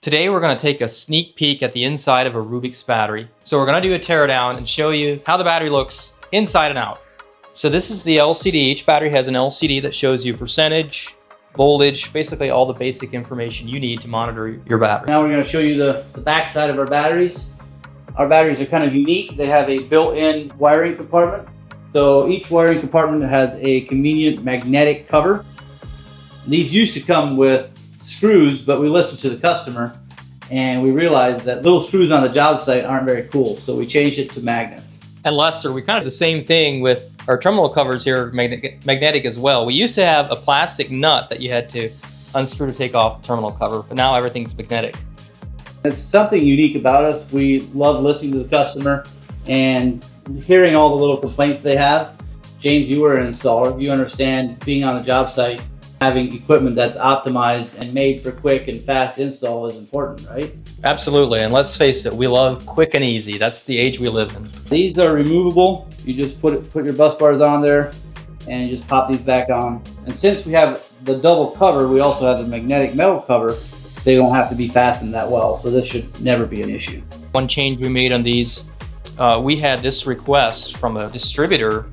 Today we're going to take a sneak peek at the inside of a Rubix battery. So we're going to do a teardown and show you how the battery looks inside and out. So this is the LCD. Each battery has an LCD that shows you percentage, voltage, basically all the basic information you need to monitor your battery. Now we're going to show you the back side of our batteries. Our batteries are kind of unique. They have a built-in wiring compartment. So each wiring compartment has a convenient magnetic cover. These used to come with screws, but we listened to the customer and we realized that little screws on the job site aren't very cool, so we changed it to magnets. And Lester, we kind of did the same thing with our terminal covers here, magnetic as well. We used to have a plastic nut that you had to unscrew to take off the terminal cover, but now everything's magnetic. It's something unique about us. We love listening to the customer and hearing all the little complaints they have. James, you were an installer. You understand being on a job site, having equipment that's optimized and made for quick and fast install is important, right? Absolutely, and let's face it, we love quick and easy. That's the age we live in. These are removable. You just put your bus bars on there and you just pop these back on. And since we have the double cover, we also have the magnetic metal cover. They don't have to be fastened that well, so this should never be an issue. One change we made on these, we had this request from a distributor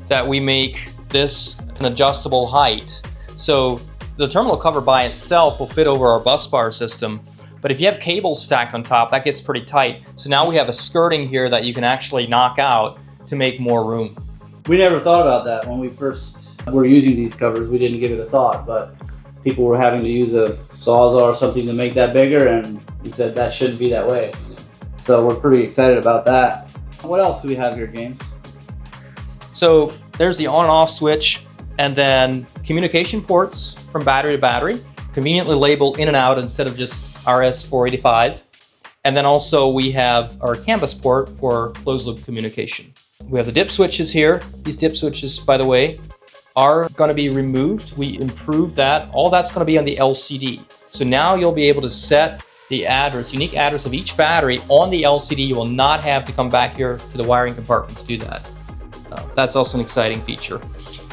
that we make this an adjustable height. So the terminal cover by itself will fit over our bus bar system, but if you have cables stacked on top, that gets pretty tight. So now we have a skirting here that you can actually knock out to make more room. We never thought about that when we first were using these covers. We didn't give it a thought, but people were having to use a Sawzall or something to make that bigger, and we said that shouldn't be that way. So we're pretty excited about that. What else do we have here, James? So there's the on and off switch, and then communication ports from battery to battery, conveniently labeled in and out instead of just RS485. And then also we have our canvas port for closed loop communication. We have the dip switches here. These dip switches, by the way, are going to be removed. We improved that. All that's going to be on the LCD. So now you'll be able to set the address, unique address of each battery on the LCD. You will not have to come back here to the wiring compartment to do that. That's also an exciting feature.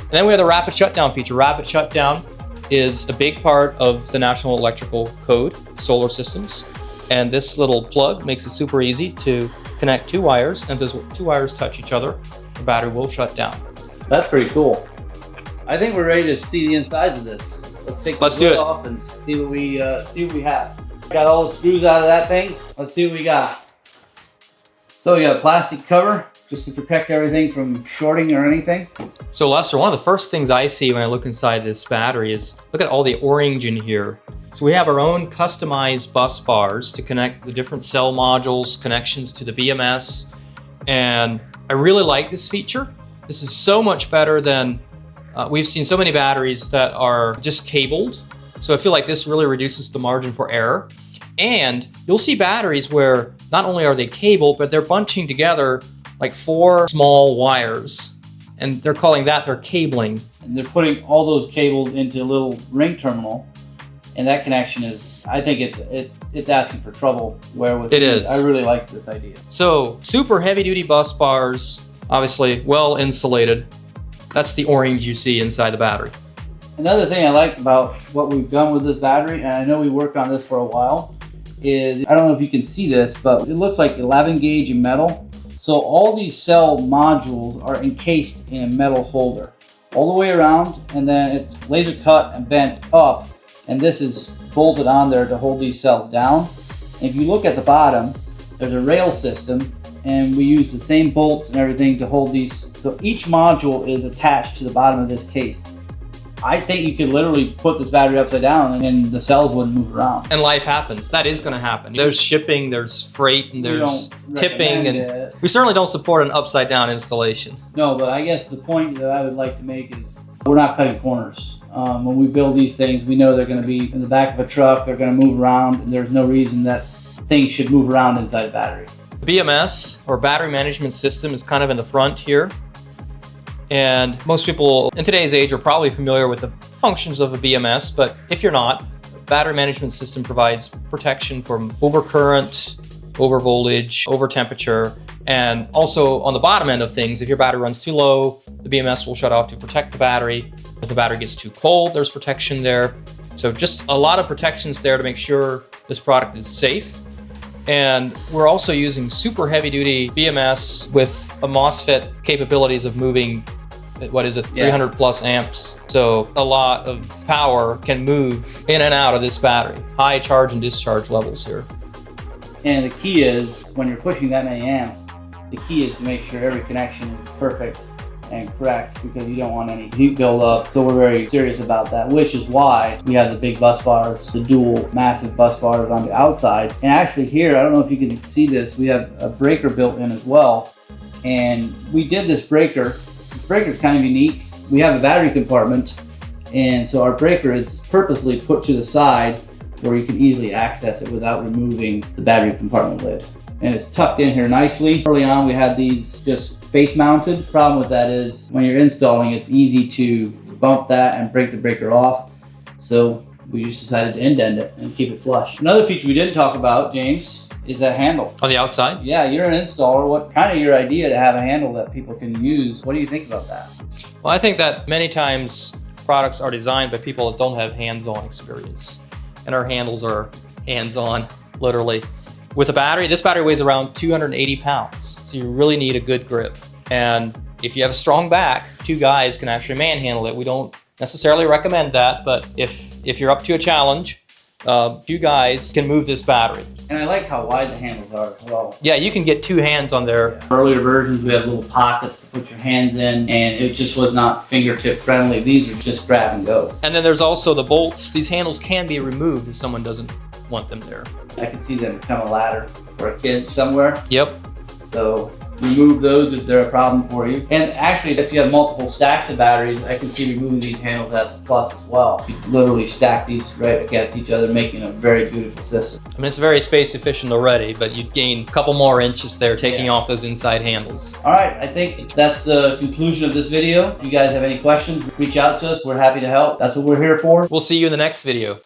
And then we have the rapid shutdown feature. Rapid shutdown is a big part of the National Electrical Code, solar systems. And this little plug makes it super easy to connect two wires. And if those two wires touch each other, the battery will shut down. That's pretty cool. I think we're ready to see the insides of this. Let's take the lid off and see what we have. Got all the screws out of that thing. Let's see what we got. So we got a plastic cover just to protect everything from shorting or anything. So Lester, one of the first things I see when I look inside this battery is look at all the orange in here. So we have our own customized bus bars to connect the different cell modules, connections to the BMS. And I really like this feature. This is so much better than we've seen so many batteries that are just cabled. So I feel like this really reduces the margin for error. And you'll see batteries where not only are they cabled, but they're bunching together like 4 small wires. And they're calling that their cabling. And they're putting all those cables into a little ring terminal. And that connection is, I think it's asking for trouble. It is. I really like this idea. So super heavy duty bus bars, obviously well insulated. That's the orange you see inside the battery. Another thing I like about what we've done with this battery, and I know we worked on this for a while, is, I don't know if you can see this, but it looks like 11 gauge in metal. So all these cell modules are encased in a metal holder all the way around, and then it's laser cut and bent up, and this is bolted on there to hold these cells down. And if you look at the bottom, there's a rail system, and we use the same bolts and everything to hold these. So each module is attached to the bottom of this case. I think you could literally put this battery upside down and the cells wouldn't move around. And life happens. That is going to happen. There's shipping, there's freight, and there's tipping. And we certainly don't support an upside down installation. No, but I guess the point that I would like to make is we're not cutting corners. When we build these things, we know they're going to be in the back of a truck. They're going to move around, and there's no reason that things should move around inside the battery. The BMS, or battery management system, is kind of in the front here. And most people in today's age are probably familiar with the functions of a BMS, but if you're not, the battery management system provides protection from overcurrent, overvoltage, over temperature, and also on the bottom end of things, if your battery runs too low, the BMS will shut off to protect the battery. If the battery gets too cold, there's protection there. So just a lot of protections there to make sure This product is safe. And we're also using super heavy duty BMS with a MOSFET capabilities of moving, what is it, 300 plus amps. So a lot of power can move in and out of this battery. High charge and discharge levels here. And the key is, when you're pushing that many amps, the key is to make sure every connection is perfect and correct, because you don't want any heat buildup. So we're very serious about that, which is why we have the big bus bars, the dual massive bus bars on the outside. And actually here, I don't know if you can see this, we have a breaker built in as well. And we did this breaker. This breaker is kind of unique. We have a battery compartment, and so our breaker is purposely put to the side where you can easily access it without removing the battery compartment lid. And it's tucked in here nicely. Early on, we had these just face mounted. The problem with that is when you're installing, it's easy to bump that and break the breaker off. So we just decided to indent it and keep it flush. Another feature we didn't talk about, James, is that handle. On the outside? Yeah, you're an installer. What kind of your idea to have a handle that people can use? What do you think about that? Well, I think that many times products are designed by people that don't have hands-on experience. And our handles are hands-on, literally. With a battery, this battery weighs around 280 pounds, so you really need a good grip. And if you have a strong back, two guys can actually manhandle it. We don't necessarily recommend that, but if you're up to a challenge, two guys can move this battery. And I like how wide the handles are as well. Yeah, you can get two hands on there. Earlier versions, we had little pockets to put your hands in, and it just was not fingertip friendly. These are just grab and go. And then there's also the bolts. These handles can be removed if someone doesn't want them there. I can see them become a ladder for a kid somewhere. Yep. So remove those if they're a problem for you. And actually, if you have multiple stacks of batteries, I can see removing these handles, that's a plus as well. You can literally stack these right against each other, making a very beautiful system. I mean, it's very space efficient already, but you'd gain a couple more inches there taking off those inside handles. All right, I think that's the conclusion of this video. If you guys have any questions, reach out to us. We're happy to help. That's what we're here for. We'll see you in the next video.